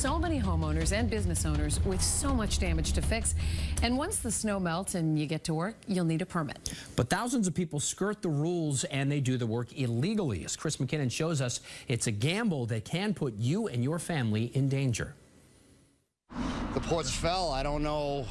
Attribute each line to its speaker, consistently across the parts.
Speaker 1: so many homeowners and business owners with so much damage to fix. And once the snow melts and you get to work, you'll need a permit.
Speaker 2: But thousands of people skirt the rules and they do the work illegally. As Chris McKinnon shows us, it's a gamble that can put you and your family in danger.
Speaker 3: The porch fell. I don't know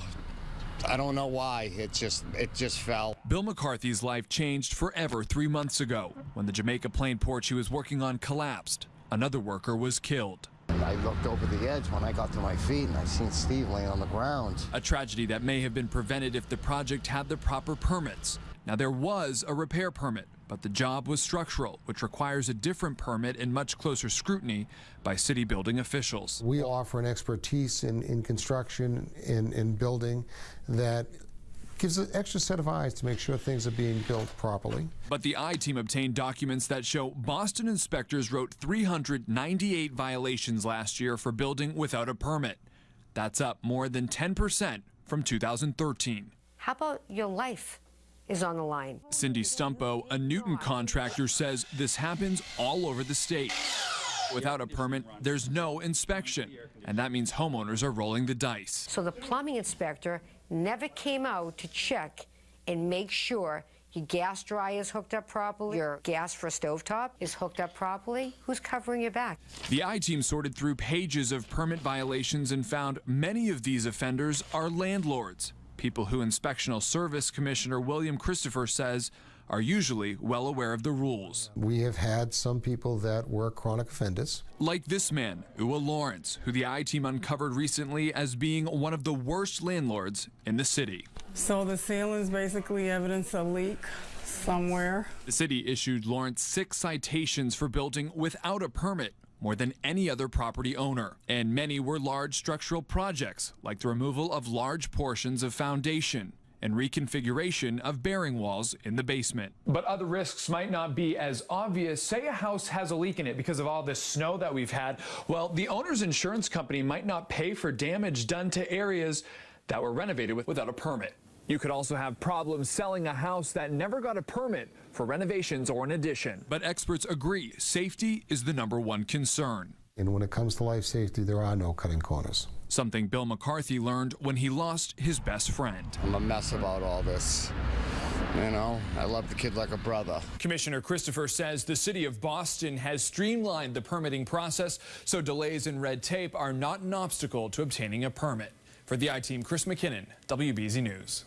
Speaker 3: why. It just fell.
Speaker 4: Bill McCarthy's life changed forever 3 months ago when the Jamaica Plain porch he was working on collapsed. Another worker was killed.
Speaker 3: I looked over the edge when I got to my feet and I seen Steve laying on the ground.
Speaker 4: A tragedy that may have been prevented if the project had the proper permits. Now, there was a repair permit, but the job was structural, which requires a different permit and much closer scrutiny by city building officials.
Speaker 5: We offer an expertise in construction, in building, that gives an extra set of eyes to make sure things are being built properly.
Speaker 4: But the I-Team obtained documents that show Boston inspectors wrote 398 violations last year for building without a permit. That's up more than 10% from 2013.
Speaker 6: How about your life is on the line?
Speaker 4: Cindy Stumpo, a Newton contractor, says this happens all over the state. Without a permit, there's no inspection, and that means homeowners are rolling the dice.
Speaker 6: So the plumbing inspector never came out to check and make sure your gas dryer is hooked up properly, your gas for a stovetop is hooked up properly. Who's covering your back?
Speaker 4: The I-Team sorted through pages of permit violations and found many of these offenders are landlords, people who Inspectional Service Commissioner William Christopher says are usually well aware of the rules.
Speaker 5: We have had some people that were chronic offenders.
Speaker 4: Like this man, Uwa Lawrence, who the I-Team uncovered recently as being one of the worst landlords in the city.
Speaker 7: So the ceilings basically evidence a leak somewhere.
Speaker 4: The city issued Lawrence 6 citations for building without a permit, more than any other property owner. And many were large structural projects, like the removal of large portions of foundation and reconfiguration of bearing walls in the basement.
Speaker 8: But other risks might not be as obvious. Say a house has a leak in it because of all this snow that we've had. Well, the owner's insurance company might not pay for damage done to areas that were renovated without a permit. You could also have problems selling a house that never got a permit for renovations or an addition.
Speaker 4: But experts agree safety is the #1 concern.
Speaker 5: And when it comes to life safety, there are no cutting corners.
Speaker 4: Something Bill McCarthy learned when he lost his best friend.
Speaker 3: I'm a mess about all this. You know, I love the kid like a brother.
Speaker 8: Commissioner Christopher says the city of Boston has streamlined the permitting process, so delays and red tape are not an obstacle to obtaining a permit. For the I-Team, Chris McKinnon, WBZ News.